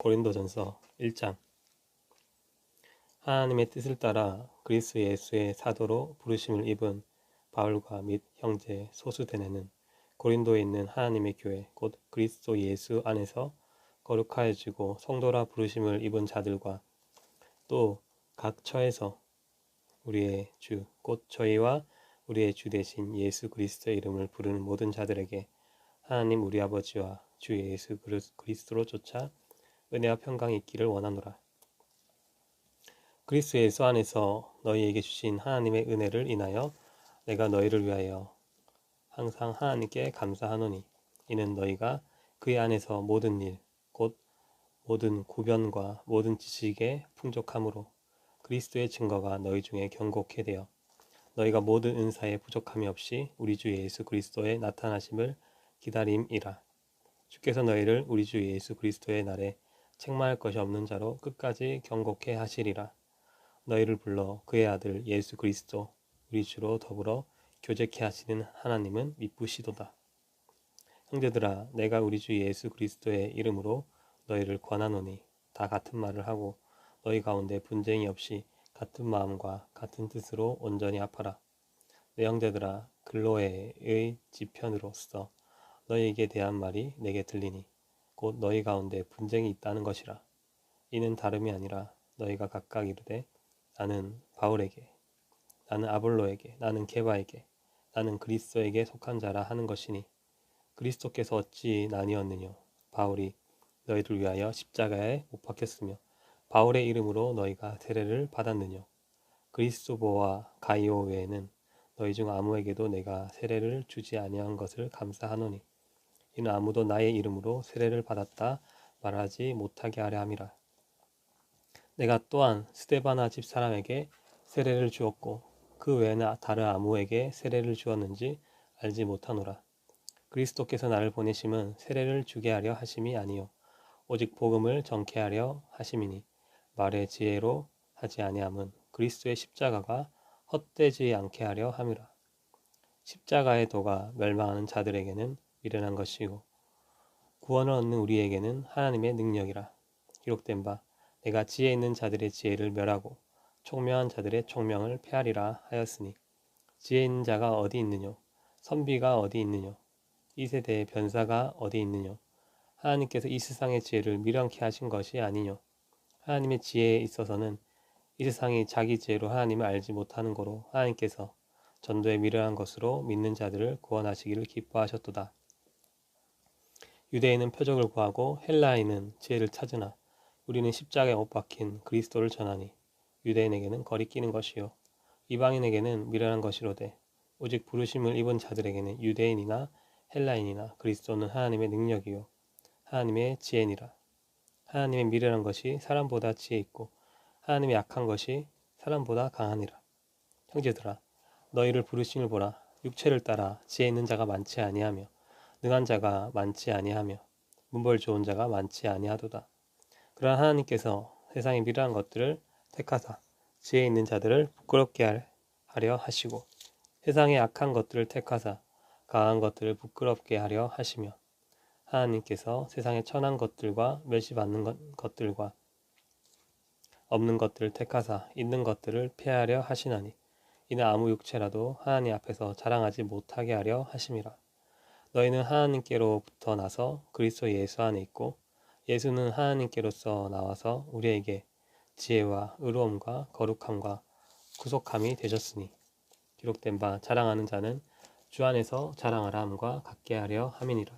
고린도전서 1장. 하나님의 뜻을 따라 그리스도 예수의 사도로 부르심을 입은 바울과 및 형제 소수대네는 고린도에 있는 하나님의 교회 곧 그리스도 예수 안에서 거룩하여지고 성도라 부르심을 입은 자들과 또 각 처에서 우리의 주 곧 저희와 우리의 주 되신 예수 그리스도의 이름을 부르는 모든 자들에게 하나님 우리 아버지와 주 예수 그리스도로 쫓아 은혜와 평강이 있기를 원하노라. 그리스도 예수 안에서 너희에게 주신 하나님의 은혜를 인하여 내가 너희를 위하여 항상 하나님께 감사하노니 이는 너희가 그의 안에서 모든 일 곧 모든 구변과 모든 지식에 풍족함으로 그리스도의 증거가 너희 중에 경고케 되어 너희가 모든 은사에 부족함이 없이 우리 주 예수 그리스도의 나타나심을 기다림이라. 주께서 너희를 우리 주 예수 그리스도의 날에 책망할 것이 없는 자로 끝까지 경고케 하시리라. 너희를 불러 그의 아들 예수 그리스도 우리 주로 더불어 교제케 하시는 하나님은 미쁘시도다. 형제들아, 내가 우리 주 예수 그리스도의 이름으로 너희를 권하노니 다 같은 말을 하고 너희 가운데 분쟁이 없이 같은 마음과 같은 뜻으로 온전히 합하라. 내 형제들아, 글로에의 지편으로서 너희에게 대한 말이 내게 들리니 곧 너희 가운데 분쟁이 있다는 것이라. 이는 다름이 아니라 너희가 각각 이르되 나는 바울에게, 나는 아볼로에게, 나는 게바에게, 나는 그리스도에게 속한 자라 하는 것이니 그리스도께서 어찌 나뉘었느뇨? 바울이 너희를 위하여 십자가에 못 박혔으며 바울의 이름으로 너희가 세례를 받았느뇨? 그리스도보와 가이오 외에는 너희 중 아무에게도 내가 세례를 주지 아니한 것을 감사하노니 이는 아무도 나의 이름으로 세례를 받았다 말하지 못하게 하려 함이라. 내가 또한 스데바나 집 사람에게 세례를 주었고 그 외에는 다른 아무에게 세례를 주었는지 알지 못하노라. 그리스도께서 나를 보내심은 세례를 주게 하려 하심이 아니요 오직 복음을 전케 하려 하심이니 말의 지혜로 하지 아니함은 그리스도의 십자가가 헛되지 않게 하려 함이라. 십자가의 도가 멸망하는 자들에게는 미련한 것이고 구원을 얻는 우리에게는 하나님의 능력이라. 기록된 바 내가 지혜 있는 자들의 지혜를 멸하고 총명한 자들의 총명을 폐하리라 하였으니 지혜 있는 자가 어디 있느뇨? 선비가 어디 있느뇨? 이 세대의 변사가 어디 있느뇨? 하나님께서 이 세상의 지혜를 미련케 하신 것이 아니뇨? 하나님의 지혜에 있어서는 이 세상이 자기 지혜로 하나님을 알지 못하는 고로 하나님께서 전도에 미련한 것으로 믿는 자들을 구원하시기를 기뻐하셨도다. 유대인은 표적을 구하고 헬라인은 지혜를 찾으나 우리는 십자가에 못 박힌 그리스도를 전하니 유대인에게는 거리끼는 것이요 이방인에게는 미련한 것이로되 오직 부르심을 입은 자들에게는 유대인이나 헬라인이나 그리스도는 하나님의 능력이요 하나님의 지혜니라. 하나님의 미련한 것이 사람보다 지혜 있고 하나님의 약한 것이 사람보다 강하니라. 형제들아, 너희를 부르심을 보라. 육체를 따라 지혜 있는 자가 많지 아니하며 능한 자가 많지 아니하며 문벌 좋은 자가 많지 아니하도다. 그러나 하나님께서 세상에 미련한 것들을 택하사 지혜 있는 자들을 부끄럽게 하려 하시고 세상에 악한 것들을 택하사 강한 것들을 부끄럽게 하려 하시며 하나님께서 세상에 천한 것들과 멸시받는 것들과 없는 것들을 택하사 있는 것들을 폐하려 하시나니 이는 아무 육체라도 하나님 앞에서 자랑하지 못하게 하려 하심이라. 너희는 하나님께로부터 나서 그리스도 예수 안에 있고 예수는 하나님께로서 나와서 우리에게 지혜와 의로움과 거룩함과 구속함이 되셨으니 기록된 바 자랑하는 자는 주 안에서 자랑하라 함과 같게 하려 함이니라.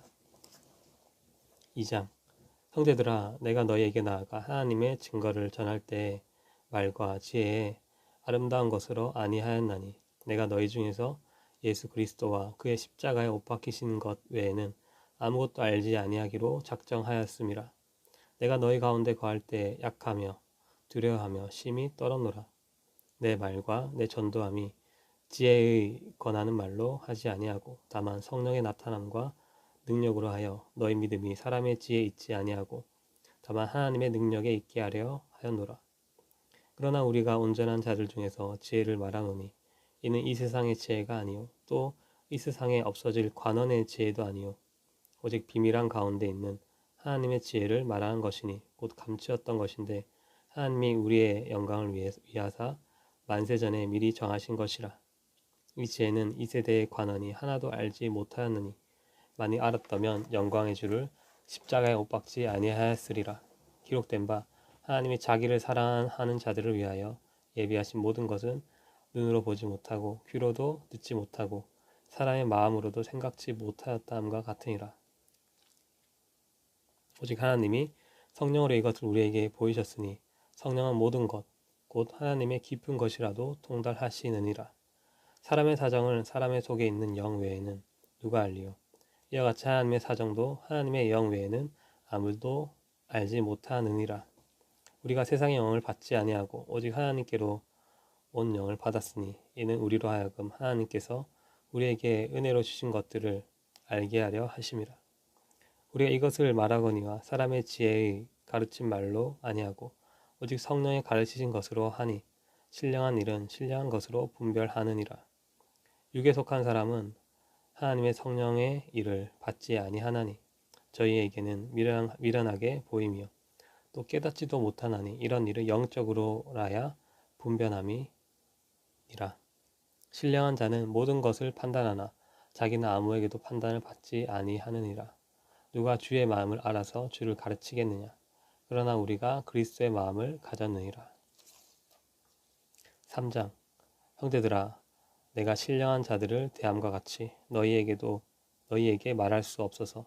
2장. 형제들아, 내가 너희에게 나아가 하나님의 증거를 전할 때에 말과 지혜에 아름다운 것으로 아니하였나니 내가 너희 중에서 예수 그리스도와 그의 십자가에 못 박히신 것 외에는 아무것도 알지 아니하기로 작정하였음이라. 내가 너희 가운데 거할 때 약하며 두려워하며 심히 떨었노라. 내 말과 내 전도함이 지혜의 권하는 말로 하지 아니하고 다만 성령의 나타남과 능력으로 하여 너희 믿음이 사람의 지혜에 있지 아니하고 다만 하나님의 능력에 있게 하려 하였노라. 그러나 우리가 온전한 자들 중에서 지혜를 말하노니 이는 이 세상의 지혜가 아니요 또 이 세상에 없어질 관원의 지혜도 아니요 오직 비밀한 가운데 있는 하나님의 지혜를 말하는 것이니 곧 감추었던 것인데 하나님이 우리의 영광을 위하사 만세전에 미리 정하신 것이라. 이 지혜는 이 세대의 관원이 하나도 알지 못하였느니 만일 알았다면 영광의 주를 십자가에 못 박지 아니하였으리라. 기록된 바 하나님이 자기를 사랑하는 자들을 위하여 예비하신 모든 것은 눈으로 보지 못하고 귀로도 듣지 못하고 사람의 마음으로도 생각지 못하였다함과 같으니라. 오직 하나님이 성령으로 이것을 우리에게 보이셨으니 성령은 모든 것 곧 하나님의 깊은 것이라도 통달하시느니라. 사람의 사정을 사람의 속에 있는 영 외에는 누가 알리요? 이와 같이 하나님의 사정도 하나님의 영 외에는 아무도 알지 못하느니라. 우리가 세상의 영을 받지 아니하고 오직 하나님께로 온 영을 받았으니 이는 우리로 하여금 하나님께서 우리에게 은혜로 주신 것들을 알게 하려 하심이라. 우리가 이것을 말하거니와 사람의 지혜의 가르친 말로 아니하고 오직 성령의 가르치신 것으로 하니 신령한 일은 신령한 것으로 분별하느니라. 육에 속한 사람은 하나님의 성령의 일을 받지 아니하나니 저희에게는 미련하게 보이며 또 깨닫지도 못하나니 이런 일을 영적으로라야 분별함이니라. 신령한 자는 모든 것을 판단하나 자기는 아무에게도 판단을 받지 아니하느니라. 누가 주의 마음을 알아서 주를 가르치겠느냐? 그러나 우리가 그리스도의 마음을 가졌느니라. 3장. 형제들아, 내가 신령한 자들을 대함과 같이 너희에게 말할 수 없어서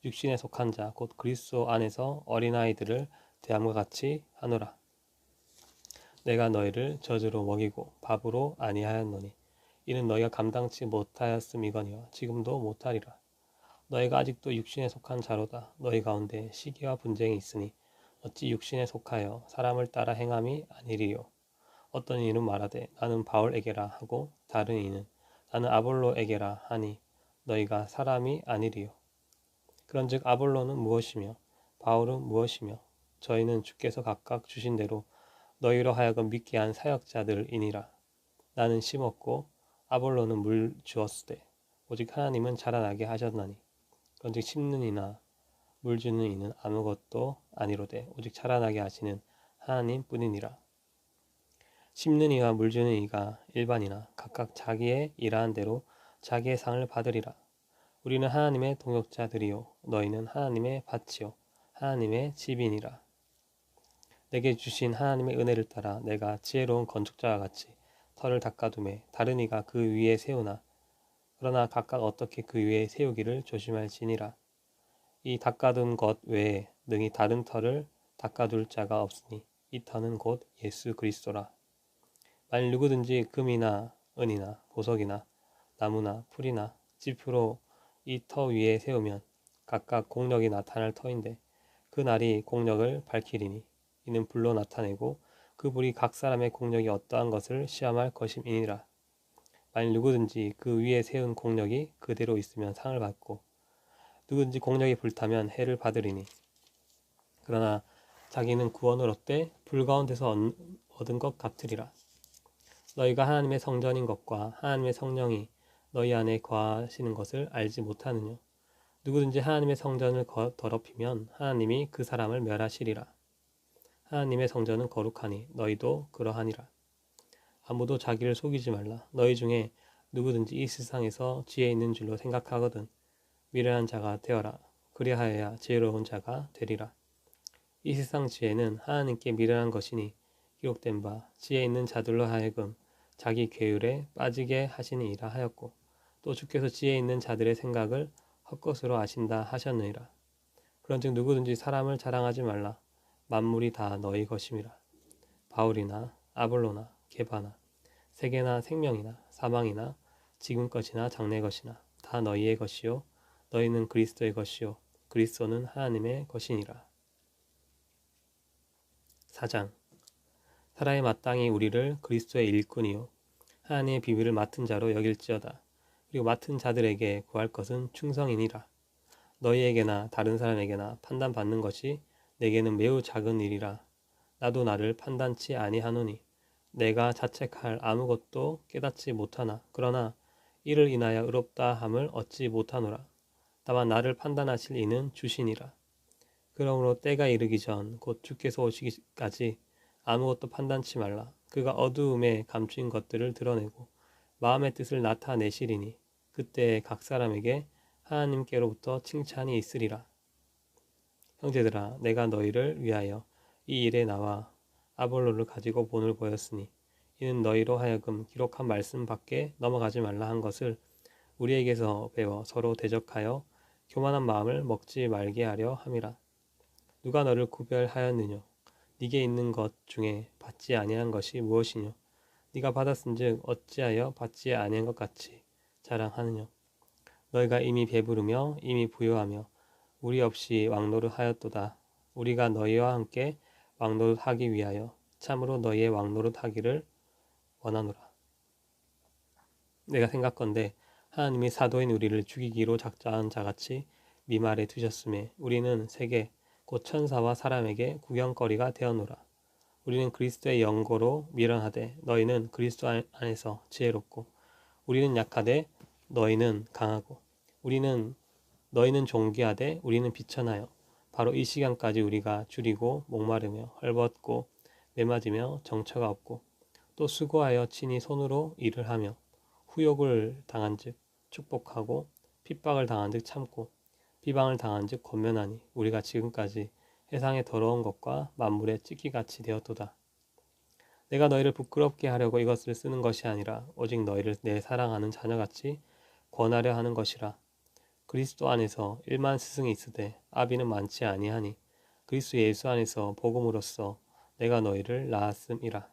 육신에 속한 자 곧 그리스도 안에서 어린아이들을 대함과 같이 하노라. 내가 너희를 젖으로 먹이고 밥으로 아니하였노니 이는 너희가 감당치 못하였음이거니와 지금도 못하리라. 너희가 아직도 육신에 속한 자로다. 너희 가운데 시기와 분쟁이 있으니 어찌 육신에 속하여 사람을 따라 행함이 아니리요. 어떤 이는 말하되 나는 바울에게라 하고 다른 이는 나는 아볼로에게라 하니 너희가 사람이 아니리요. 그런즉 아볼로는 무엇이며 바울은 무엇이며 저희는 주께서 각각 주신 대로 너희로 하여금 믿게 한 사역자들이니라. 나는 심었고 아볼로는 물 주었으되 오직 하나님은 자라나게 하셨나니 그런즉 심는 이나 물 주는 이는 아무것도 아니로되 오직 자라나게 하시는 하나님뿐이니라. 심는 이와 물 주는 이가 일반이나 각각 자기의 일하는 대로 자기의 상을 받으리라. 우리는 하나님의 동역자들이요 너희는 하나님의 밭이요 하나님의 집이니라. 내게 주신 하나님의 은혜를 따라 내가 지혜로운 건축자와 같이 터를 닦아두매 다른 이가 그 위에 세우나 그러나 각각 어떻게 그 위에 세우기를 조심할지니라. 이 닦아둔 것 외에 능히 다른 터를 닦아둘 자가 없으니 이 터는 곧 예수 그리스도라. 만일 누구든지 금이나 은이나 보석이나 나무나 풀이나 짚으로 이 터 위에 세우면 각각 공력이 나타날 터인데 그 날이 공력을 밝히리니 이는 불로 나타내고 그 불이 각 사람의 공력이 어떠한 것을 시험할 것임이니라. 만일 누구든지 그 위에 세운 공력이 그대로 있으면 상을 받고 누구든지 공력이 불타면 해를 받으리니 그러나 자기는 구원을 얻되 불 가운데서 얻은 것 같으리라. 너희가 하나님의 성전인 것과 하나님의 성령이 너희 안에 거하시는 것을 알지 못하느냐? 누구든지 하나님의 성전을 더럽히면 하나님이 그 사람을 멸하시리라. 하나님의 성전은 거룩하니 너희도 그러하니라. 아무도 자기를 속이지 말라. 너희 중에 누구든지 이 세상에서 지혜 있는 줄로 생각하거든 미련한 자가 되어라. 그리하여야 지혜로운 자가 되리라. 이 세상 지혜는 하나님께 미련한 것이니 기록된 바 지혜 있는 자들로 하여금 자기 계율에 빠지게 하시니이라 하였고 또 주께서 지혜 있는 자들의 생각을 헛것으로 아신다 하셨느니라. 그런즉 누구든지 사람을 자랑하지 말라. 만물이 다 너희 것임이라. 바울이나 아볼로나 게바나 세계나 생명이나 사망이나 지금 것이나 장래 것이나 다 너희의 것이요 너희는 그리스도의 것이요 그리스도는 하나님의 것이니라. 4장. 사람이 마땅히 우리를 그리스도의 일꾼이요 하나님의 비밀을 맡은 자로 여길지어다. 그리고 맡은 자들에게 구할 것은 충성이니라. 너희에게나 다른 사람에게나 판단받는 것이 내게는 매우 작은 일이라. 나도 나를 판단치 아니하노니 내가 자책할 아무것도 깨닫지 못하나 그러나 이를 인하여 의롭다 함을 얻지 못하노라. 다만 나를 판단하실 이는 주시니라. 그러므로 때가 이르기 전 곧 주께서 오시기까지 아무것도 판단치 말라. 그가 어두움에 감추인 것들을 드러내고 마음의 뜻을 나타내시리니 그때 각 사람에게 하나님께로부터 칭찬이 있으리라. 형제들아, 내가 너희를 위하여 이 일에 나와 아볼로를 가지고 본을 보였으니 이는 너희로 하여금 기록한 말씀 밖에 넘어가지 말라 한 것을 우리에게서 배워 서로 대적하여 교만한 마음을 먹지 말게 하려 함이라. 누가 너를 구별하였느뇨? 네게 있는 것 중에 받지 아니한 것이 무엇이뇨? 네가 받았은즉 어찌하여 받지 아니한 것 같이 자랑하느뇨? 너희가 이미 배부르며 이미 부유하며 우리 없이 왕노릇하였도다. 우리가 너희와 함께 왕노릇하기 위하여 참으로 너희의 왕노릇하기를 원하노라. 내가 생각건대 하나님이 사도인 우리를 죽이기로 작정한 자같이 미말에 두셨음에 우리는 세계 곧 천사와 사람에게 구경거리가 되었노라. 우리는 그리스도의 영고로 미련하되 너희는 그리스도 안에서 지혜롭고 우리는 약하되 너희는 강하고 너희는 존귀하되 우리는 비천하여 바로 이 시간까지 우리가 줄이고 목마르며 헐벗고 매맞으며 정처가 없고 또 수고하여 친히 손으로 일을 하며 후욕을 당한즉 축복하고 핍박을 당한즉 참고 비방을 당한즉 권면하니 우리가 지금까지 세상의 더러운 것과 만물의 찢기같이 되었도다. 내가 너희를 부끄럽게 하려고 이것을 쓰는 것이 아니라 오직 너희를 내 사랑하는 자녀같이 권하려 하는 것이라. 그리스도 안에서 일만 스승이 있으되 아비는 많지 아니하니 그리스도 예수 안에서 복음으로써 내가 너희를 낳았음이라.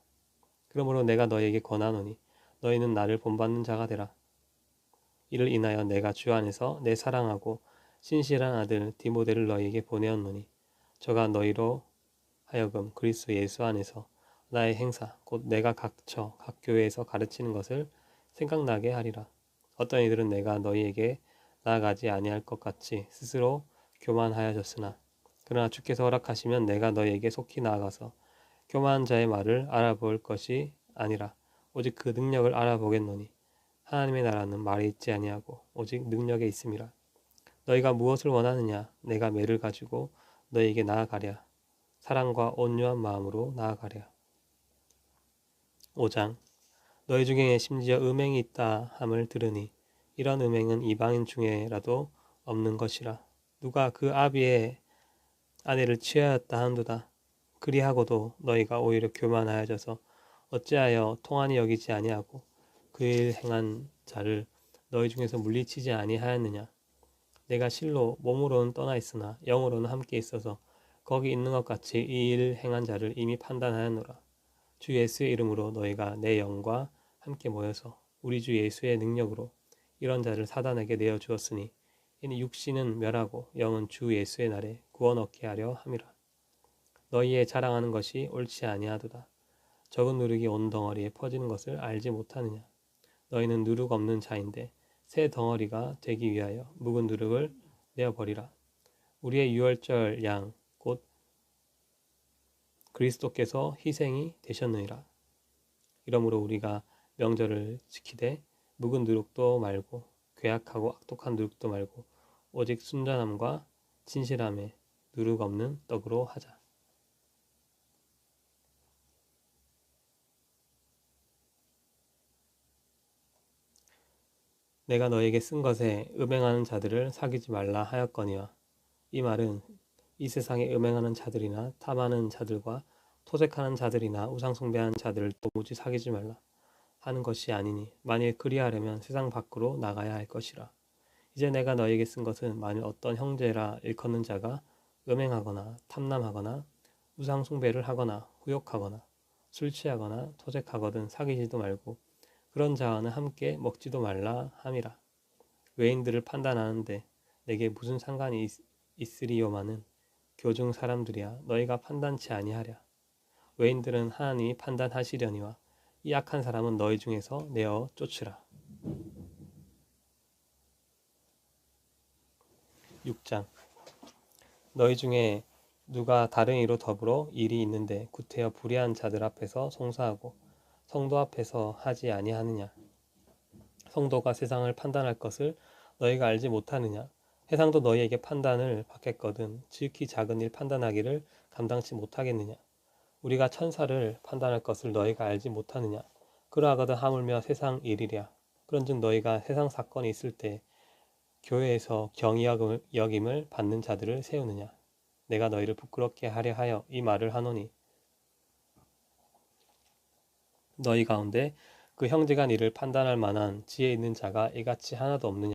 그러므로 내가 너희에게 권하노니 너희는 나를 본받는 자가 되라. 이를 인하여 내가 주 안에서 내 사랑하고 신실한 아들 디모데를 너희에게 보내었노니 저가 너희로 하여금 그리스도 예수 안에서 나의 행사 곧 내가 각처 각 교회에서 가르치는 것을 생각나게 하리라. 어떤 이들은 내가 너희에게 나아가지 아니할 것 같이 스스로 교만하여졌으나 그러나 주께서 허락하시면 내가 너희에게 속히 나아가서 교만한 자의 말을 알아볼 것이 아니라 오직 그 능력을 알아보겠노니 하나님의 나라는 말에 있지 아니하고 오직 능력에 있음이라. 너희가 무엇을 원하느냐? 내가 매를 가지고 너희에게 나아가랴. 사랑과 온유한 마음으로 나아가랴. 5장. 너희 중에 심지어 음행이 있다 함을 들으니 이런 음행은 이방인 중에라도 없는 것이라. 누가 그 아비의 아내를 취하였다 한도다. 그리하고도 너희가 오히려 교만하여져서 어찌하여 통한이 여기지 아니하고 그 일 행한 자를 너희 중에서 물리치지 아니하였느냐. 내가 실로 몸으로는 떠나 있으나 영으로는 함께 있어서 거기 있는 것 같이 이 일 행한 자를 이미 판단하였노라. 주 예수의 이름으로 너희가 내 영과 함께 모여서 우리 주 예수의 능력으로 이런 자를 사단에게 내어 주었으니 이는 육신은 멸하고 영은 주 예수의 날에 구원 얻게 하려 함이라. 너희의 자랑하는 것이 옳지 아니하도다. 적은 누룩이 온 덩어리에 퍼지는 것을 알지 못하느냐. 너희는 누룩 없는 자인데 새 덩어리가 되기 위하여 묵은 누룩을 내어버리라. 우리의 유월절 양 곧 그리스도께서 희생이 되셨느니라. 이러므로 우리가 명절을 지키되 묵은 누룩도 말고 괴악하고 악독한 누룩도 말고 오직 순전함과 진실함에 누룩 없는 떡으로 하자. 내가 너에게 쓴 것에 음행하는 자들을 사귀지 말라 하였거니와 이 말은 이 세상에 음행하는 자들이나 탐하는 자들과 토색하는 자들이나 우상숭배하는 자들을 도무지 사귀지 말라 하는 것이 아니니 만일 그리하려면 세상 밖으로 나가야 할 것이라. 이제 내가 너에게 쓴 것은 만일 어떤 형제라 일컫는 자가 음행하거나 탐남하거나 우상숭배를 하거나 후욕하거나 술 취하거나 토색하거든 사귀지도 말고 그런 자와는 함께 먹지도 말라 함이라. 외인들을 판단하는데 내게 무슨 상관이 있으리요마는 교중 사람들이야 너희가 판단치 아니하랴. 외인들은 하나님이 판단하시려니와 이 악한 사람은 너희 중에서 내어 쫓으라. 6장. 너희 중에 누가 다른 이로 더불어 일이 있는데 구태여 불의한 자들 앞에서 송사하고 성도 앞에서 하지 아니하느냐. 성도가 세상을 판단할 것을 너희가 알지 못하느냐. 세상도 너희에게 판단을 받겠거든 지극히 작은 일 판단하기를 감당치 못하겠느냐. 우리가 천사를 판단할 것을 너희가 알지 못하느냐. 그러하거든 하물며 세상 일이랴. 그런즉 너희가 세상 사건이 있을 때 교회에서 경이 여김을 받는 자들을 세우느냐. 내가 너희를 부끄럽게 하려 하여 이 말을 하노니 너희 가운데 그 형제가 니를 판단할 만한 지혜 있는 자가 이같이 하나도 없느냐.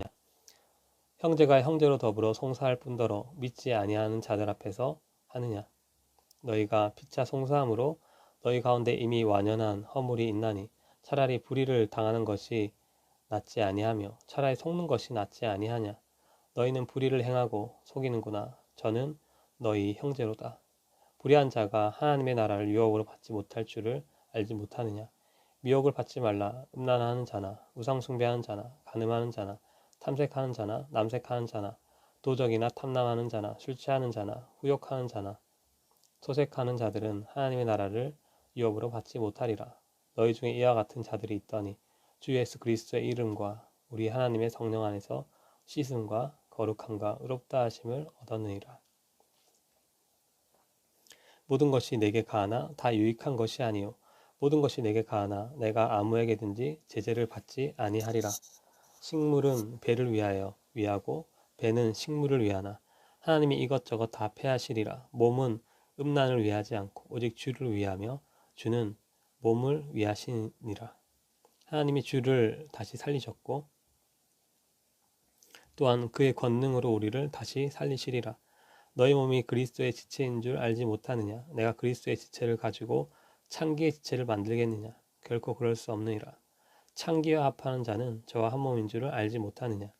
형제가 형제로 더불어 송사할 뿐더러 믿지 아니하는 자들 앞에서 하느냐. 너희가 피차 송사함으로 너희 가운데 이미 완연한 허물이 있나니 차라리 불의를 당하는 것이 낫지 아니하며 차라리 속는 것이 낫지 아니하냐. 너희는 불의를 행하고 속이는구나. 저는 너희 형제로다. 불의한 자가 하나님의 나라를 유업으로 받지 못할 줄을 알지 못하느냐. 미혹을 받지 말라. 음란하는 자나 우상 숭배하는 자나 간음하는 자나 탐색하는 자나 남색하는 자나 도적이나 탐남하는 자나 술 취하는 자나 후욕하는 자나 소색하는 자들은 하나님의 나라를 유업으로 받지 못하리라. 너희 중에 이와 같은 자들이 있더니 주 예수 그리스도의 이름과 우리 하나님의 성령 안에서 씻음과 거룩함과 의롭다 하심을 얻었느니라. 모든 것이 내게 가하나 다 유익한 것이 아니요 모든 것이 내게 가하나 내가 아무에게든지 제재를 받지 아니하리라. 식물은 배를 위하고 배는 식물을 위하나 하나님이 이것저것 다 패하시리라. 몸은 음란을 위하지 않고 오직 주를 위하며 주는 몸을 위하시니라. 하나님이 주를 다시 살리셨고 또한 그의 권능으로 우리를 다시 살리시리라. 너희 몸이 그리스도의 지체인 줄 알지 못하느냐. 내가 그리스도의 지체를 가지고 창기의 지체를 만들겠느냐. 결코 그럴 수 없느니라. 창기와 합하는 자는 저와 한 몸인 줄을 알지 못하느냐.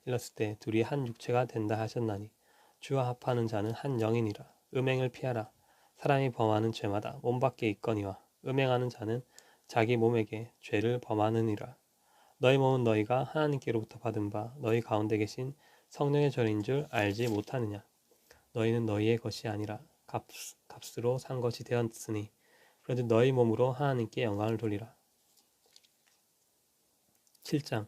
일렀을 때 둘이 한 육체가 된다 하셨나니 주와 합하는 자는 한 영이니라. 음행을 피하라. 사람이 범하는 죄마다 몸 밖에 있거니와 음행하는 자는 자기 몸에게 죄를 범하느니라. 너희 몸은 너희가 하나님께로부터 받은 바 너희 가운데 계신 성령의 절인 줄 알지 못하느냐. 너희는 너희의 것이 아니라 값으로 산 것이 되었으니 그런데 너희 몸으로 하나님께 영광을 돌리라. 7장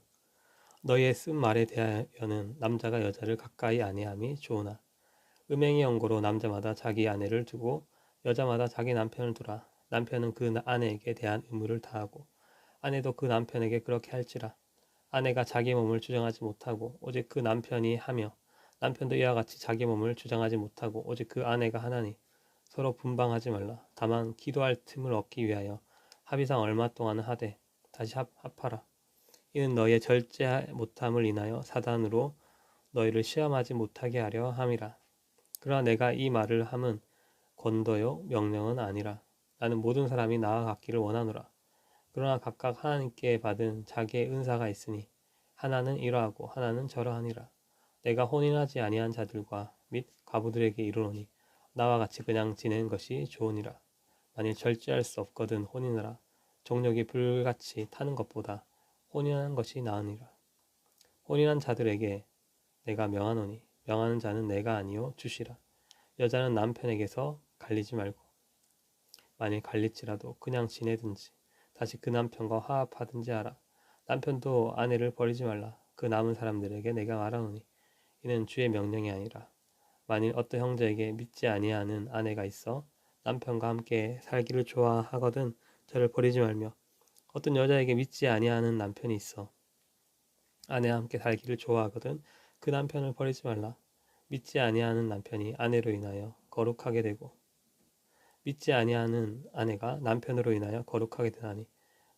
너희의 쓴 말에 대하여는 남자가 여자를 가까이 아니함이 좋으나 음행의 연고로 남자마다 자기 아내를 두고 여자마다 자기 남편을 두라. 남편은 그 아내에게 대한 의무를 다하고 아내도 그 남편에게 그렇게 할지라. 아내가 자기 몸을 주장하지 못하고 오직 그 남편이 하며 남편도 이와 같이 자기 몸을 주장하지 못하고 오직 그 아내가 하나니 서로 분방하지 말라. 다만 기도할 틈을 얻기 위하여 합의상 얼마 동안은 하되 다시 합하라. 이는 너희의 절제 못함을 인하여 사단으로 너희를 시험하지 못하게 하려 함이라. 그러나 내가 이 말을 함은 권도요 명령은 아니라 나는 모든 사람이 나와 같기를 원하노라. 그러나 각각 하나님께 받은 자기의 은사가 있으니 하나는 이러하고 하나는 저러하니라. 내가 혼인하지 아니한 자들과 및 과부들에게 이르노니 나와 같이 그냥 지내는 것이 좋으니라. 만일 절제할 수 없거든 혼인하라. 정력이 불같이 타는 것보다 혼인하는 것이 나으니라. 혼인한 자들에게 내가 명하노니 명하는 자는 내가 아니요 주시라. 여자는 남편에게서 갈리지 말고 만일 갈릴지라도 그냥 지내든지 다시 그 남편과 화합하든지 하라. 남편도 아내를 버리지 말라. 그 남은 사람들에게 내가 말하노니 이는 주의 명령이 아니라 만일 어떤 형제에게 믿지 아니하는 아내가 있어 남편과 함께 살기를 좋아하거든 저를 버리지 말며 어떤 여자에게 믿지 아니하는 남편이 있어 아내와 함께 살기를 좋아하거든 그 남편을 버리지 말라. 믿지 아니하는 남편이 아내로 인하여 거룩하게 되고 믿지 아니하는 아내가 남편으로 인하여 거룩하게 되나니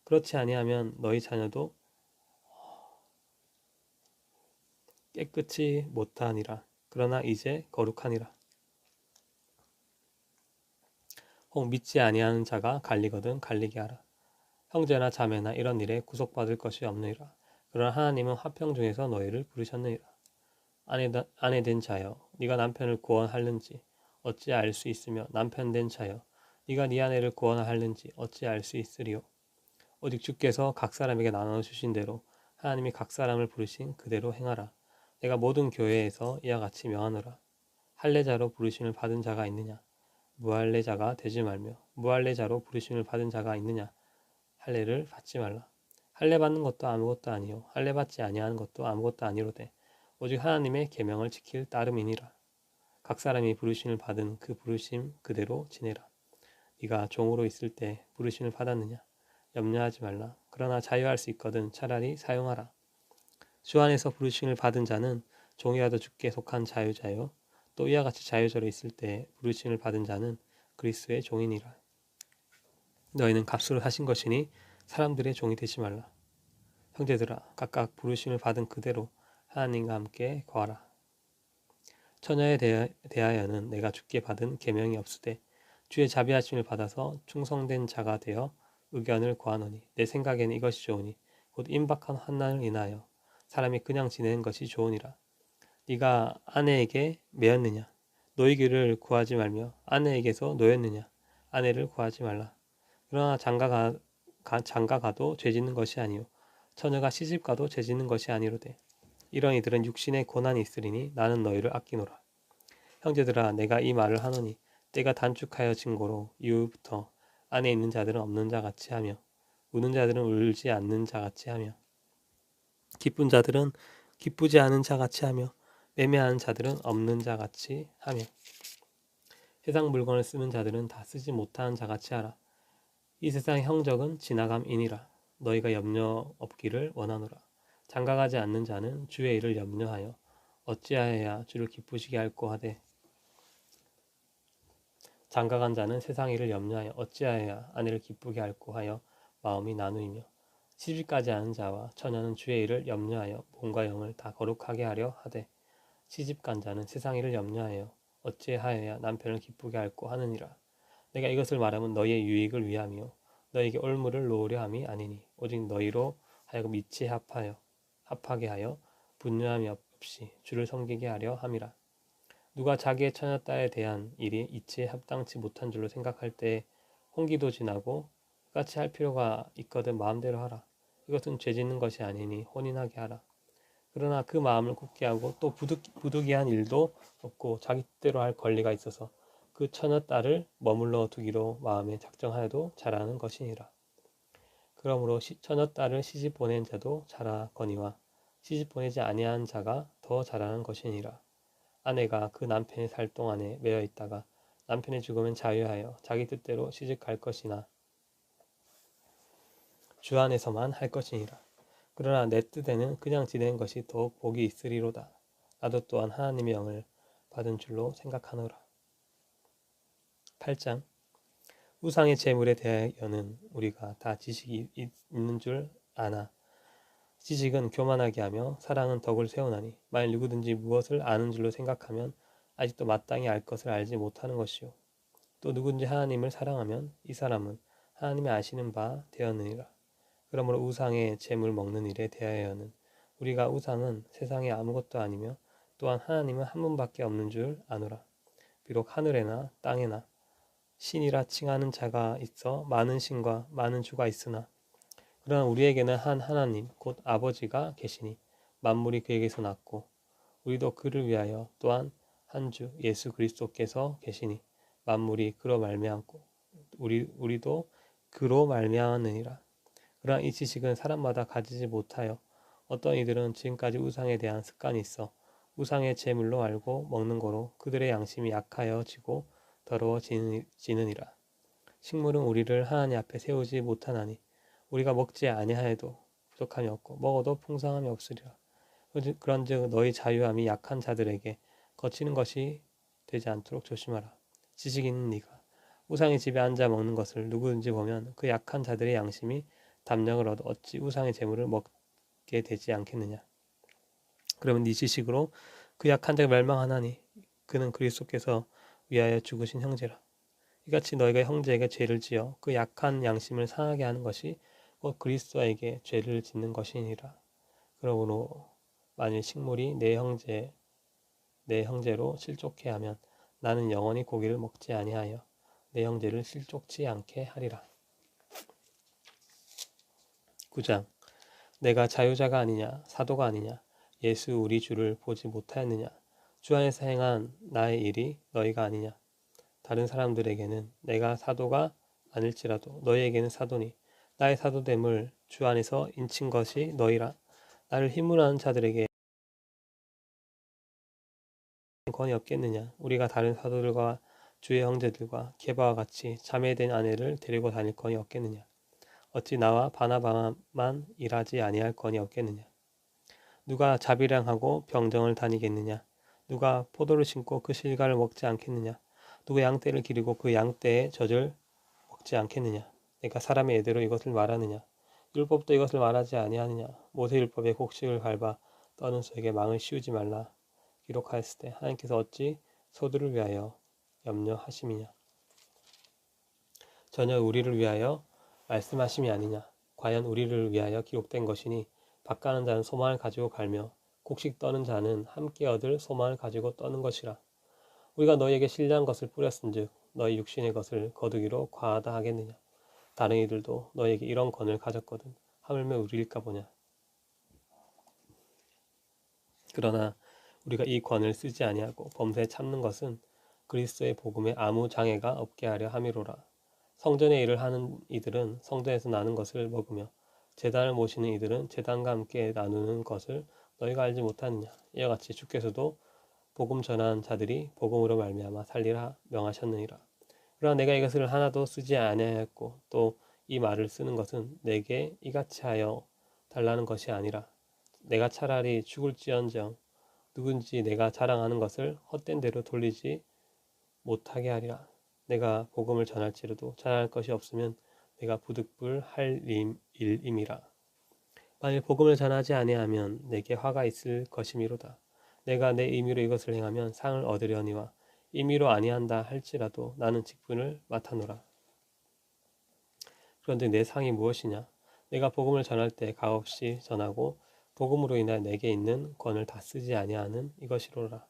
그렇지 아니하면 너희 자녀도 깨끗이 못하니라. 그러나 이제 거룩하니라. 혹 믿지 아니하는 자가 갈리거든 갈리게 하라. 형제나 자매나 이런 일에 구속받을 것이 없느니라. 그러나 하나님은 화평 중에서 너희를 부르셨느니라. 아내 된 자여 네가 남편을 구원하는지 어찌 알 수 있으며 남편 된 자여 네가 네 아내를 구원하는지 어찌 알 수 있으리요. 오직 주께서 각 사람에게 나눠 주신 대로 하나님이 각 사람을 부르신 그대로 행하라. 내가 모든 교회에서 이와 같이 명하노라. 할례자로 부르심을 받은 자가 있느냐? 무할례자가 되지 말며 무할례자로 부르심을 받은 자가 있느냐? 할례를 받지 말라. 할례 받는 것도 아무것도 아니요 할례 받지 아니하는 것도 아무것도 아니로되 오직 하나님의 계명을 지킬 따름이니라. 각 사람이 부르심을 받은 그 부르심 그대로 지내라. 네가 종으로 있을 때 부르심을 받았느냐? 염려하지 말라. 그러나 자유할 수 있거든 차라리 사용하라. 주 안에서 부르심을 받은 자는 종이라도 주께 속한 자유자요. 또 이와 같이 자유자로 있을 때 부르심을 받은 자는 그리스도의 종이니라. 너희는 값으로 사신 것이니 사람들의 종이 되지 말라. 형제들아, 각각 부르심을 받은 그대로 하나님과 함께 거하라. 처녀에 대하여는 내가 주께 받은 계명이 없으되 주의 자비하심을 받아서 충성된 자가 되어 의견을 구하노니 내 생각에는 이것이 좋으니 곧 임박한 환난을 인하여 사람이 그냥 지내는 것이 좋으니라. 네가 아내에게 매였느냐? 노이기를 구하지 말며 아내에게서 노였느냐? 아내를 구하지 말라. 그러나 장가가도 죄짓는 것이 아니요 처녀가 시집가도 죄짓는 것이 아니로되 이런 이들은 육신의 고난이 있으리니 나는 너희를 아끼노라. 형제들아 내가 이 말을 하노니 때가 단축하여 진고로 이후부터 안에 있는 자들은 없는 자 같이 하며 우는 자들은 울지 않는 자 같이 하며 기쁜 자들은 기쁘지 않은 자 같이 하며 매매하는 자들은 없는 자 같이 하며 세상 물건을 쓰는 자들은 다 쓰지 못하는 자 같이 하라. 이 세상의 형적은 지나감이니라. 너희가 염려 없기를 원하노라. 장가가지 않는 자는 주의 일을 염려하여 어찌하여야 주를 기쁘시게 할꼬 하되 장가간 자는 세상 일을 염려하여 어찌하여야 아내를 기쁘게 할꼬 하여 마음이 나누이며 시집가지 않은 자와 처녀는 주의 일을 염려하여 몸과 영을 다 거룩하게 하려 하되 시집간 자는 세상 일을 염려하여 어찌하여야 남편을 기쁘게 할꼬 하느니라. 내가 이것을 말하면 너희의 유익을 위함이요 너희에게 올무를 놓으려 함이 아니니 오직 너희로 하여금 이치에 합하게 하여 분유함이 없이 주를 섬기게 하려 함이라. 누가 자기의 처녀딸에 대한 일이 이치에 합당치 못한 줄로 생각할 때 홍기도 지나고 같이 할 필요가 있거든 마음대로 하라. 이것은 죄짓는 것이 아니니 혼인하게 하라. 그러나 그 마음을 굳게 하고 또 부득이한 일도 없고 자기 뜻대로 할 권리가 있어서 그 처녀딸을 머물러 두기로 마음에 작정하여도 잘하는 것이니라. 그러므로 처녀딸을 시집 보낸 자도 잘하거니와 시집 보내지 아니한 자가 더 잘하는 것이니라. 아내가 그 남편이 살 동안에 매여 있다가 남편이 죽으면 자유하여 자기 뜻대로 시집갈 것이나 주 안에서만 할 것이니라. 그러나 내 뜻에는 그냥 지내는 것이 더욱 복이 있으리로다. 나도 또한 하나님의 영을 받은 줄로 생각하노라. 8장 우상의 제물에 대하여는 우리가 다 지식이 있는 줄 아나 지식은 교만하게 하며 사랑은 덕을 세우나니 만일 누구든지 무엇을 아는 줄로 생각하면 아직도 마땅히 알 것을 알지 못하는 것이요 또 누구든지 하나님을 사랑하면 이 사람은 하나님이 아시는 바 되었느니라. 그러므로 우상의 제물 먹는 일에 대하여는 우리가 우상은 세상에 아무것도 아니며 또한 하나님은 한 분밖에 없는 줄 아노라. 비록 하늘에나 땅에나 신이라 칭하는 자가 있어 많은 신과 많은 주가 있으나 그러나 우리에게는 한 하나님 곧 아버지가 계시니 만물이 그에게서 났고 우리도 그를 위하여 또한 한 주 예수 그리스도께서 계시니 만물이 그로 말미암고 우리도 그로 말미암았느니라. 그러나 이 지식은 사람마다 가지지 못하여 어떤 이들은 지금까지 우상에 대한 습관이 있어 우상의 제물로 알고 먹는 거로 그들의 양심이 약하여지고 더러워지느니라. 식물은 우리를 하나님 앞에 세우지 못하나니 우리가 먹지 아니하여도 부족함이 없고 먹어도 풍성함이 없으리라. 그런즉 너희 자유함이 약한 자들에게 거치는 것이 되지 않도록 조심하라. 지식 있는 네가 우상의 집에 앉아 먹는 것을 누구든지 보면 그 약한 자들의 양심이 담력을 얻어 어찌 우상의 재물을 먹게 되지 않겠느냐. 그러면 네 지식으로 그 약한 자가 멸망하나니 그는 그리스도께서 위하여 죽으신 형제라. 이같이 너희가 형제에게 죄를 지어 그 약한 양심을 상하게 하는 것이 곧 그리스도에게 죄를 짓는 것이니라. 그러므로 만일 식물이 내 형제로 실족해 하면 나는 영원히 고기를 먹지 아니하여 내 형제를 실족치 않게 하리라. 9장 내가 자유자가 아니냐 사도가 아니냐 예수 우리 주를 보지 못하였느냐 주 안에서 행한 나의 일이 너희가 아니냐 다른 사람들에게는 내가 사도가 아닐지라도 너희에게는 사도니 나의 사도됨을 주 안에서 인친 것이 너희라. 나를 힘으로 하는 자들에게 권이 없겠느냐? 우리가 다른 사도들과 주의 형제들과 게바와 같이 자매된 아내를 데리고 다닐 권이 없겠느냐? 어찌 나와 바나바만 일하지 아니할 권이 없겠느냐? 누가 자비량하고 병정을 다니겠느냐? 누가 포도를 심고 그 실과를 먹지 않겠느냐? 누가 양떼를 기르고 그 양떼의 젖을 먹지 않겠느냐? 내가 사람의 예대로 이것을 말하느냐? 율법도 이것을 말하지 아니하느냐? 모세 율법의 곡식을 밟아 떠는 소에게 망을 씌우지 말라 기록하였을 때 하나님께서 어찌 소들을 위하여 염려하심이냐? 전혀 우리를 위하여 말씀하심이 아니냐? 과연 우리를 위하여 기록된 것이니 밭가는 자는 소망을 가지고 갈며 곡식 떠는 자는 함께 얻을 소망을 가지고 떠는 것이라. 우리가 너희에게 신뢰한 것을 뿌렸은즉 너희 육신의 것을 거두기로 과하다 하겠느냐? 다른 이들도 너희에게 이런 권을 가졌거든 하물며 우리일까 보냐? 그러나 우리가 이 권을 쓰지 아니하고 범사에 참는 것은 그리스도의 복음에 아무 장애가 없게 하려 함이로라. 성전의 일을 하는 이들은 성전에서 나는 것을 먹으며 제단을 모시는 이들은 제단과 함께 나누는 것을 너희가 알지 못하느냐? 이와 같이 주께서도 복음 전한 자들이 복음으로 말미암아 살리라 명하셨느니라. 그러나 내가 이것을 하나도 쓰지 아니하였고 또 이 말을 쓰는 것은 내게 이같이 하여 달라는 것이 아니라 내가 차라리 죽을지언정 누군지 내가 자랑하는 것을 헛된 대로 돌리지 못하게 하리라. 내가 복음을 전할지라도 자랑할 것이 없으면 내가 부득불할 일임이라. 만일 복음을 전하지 아니하면 내게 화가 있을 것이미로다. 내가 내 임의로 이것을 행하면 상을 얻으려니와 임의로 아니한다 할지라도 나는 직분을 맡아노라. 그런데 내 상이 무엇이냐? 내가 복음을 전할 때 가없이 전하고 복음으로 인하여 내게 있는 권을 다 쓰지 아니하는 이것이로라.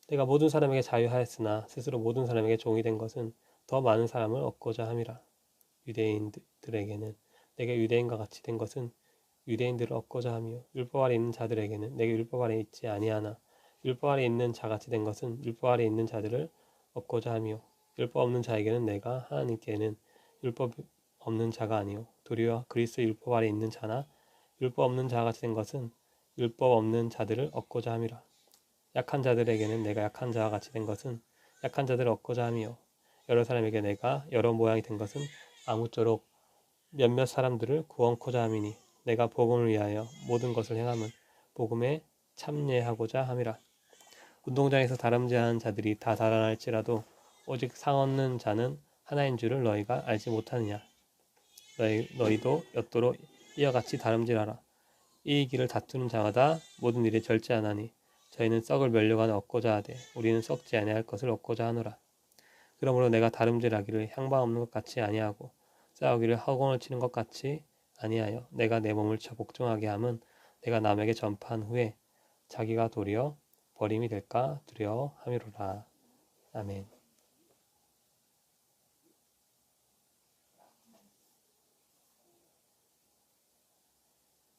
내가 모든 사람에게 자유하였으나 스스로 모든 사람에게 종이 된 것은 더 많은 사람을 얻고자 함이라. 유대인들에게는 내가 유대인과 같이 된 것은 유대인들을 얻고자 하며 율법 아래 있는 자들에게는 내가 율법 아래 있지 아니하나 율법 아래 있는 자같이 된 것은 율법 아래 있는 자들을 얻고자 하며 율법 없는 자에게는 내가 하나님께는 율법 없는 자가 아니요 도리어 그리스도 율법 아래 있는 자나 율법 없는 자같이 된 것은 율법 없는 자들을 얻고자 함이라. 약한 자들에게는 내가 약한 자와 같이 된 것은 약한 자들을 얻고자 하며 여러 사람에게 내가 여러 모양이 된 것은 아무쪼록 몇몇 사람들을 구원코자 함이니 내가 복음을 위하여 모든 것을 행함은 복음에 참여하고자 함이라. 운동장에서 다름질하는 자들이 다 달아날지라도 오직 상 얻는 자는 하나인 줄을 너희가 알지 못하느냐? 너희도 엿도로 이와 같이 다름질하라. 이 길을 다투는 자마다 모든 일에 절제하나니 저희는 썩을 면류관을 얻고자 하되 우리는 썩지 아니할 것을 얻고자 하노라. 그러므로 내가 다름질하기를 향방 없는 것 같이 아니하고 싸우기를 허공을 치는 것 같이 아니하여 내가 내 몸을 복종하게 함은 내가 남에게 전파한 후에 자기가 도리어 버림이 될까 두려워함이로라. 아멘.